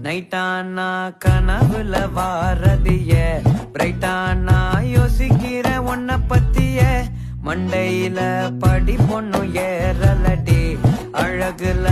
நைட்டானா கனவுல வாரதிய பிரைட்டானா யோசிக்கிற உன்ன பத்திய மண்டையில படி பொண்ணும் ஏறலடி அழகுல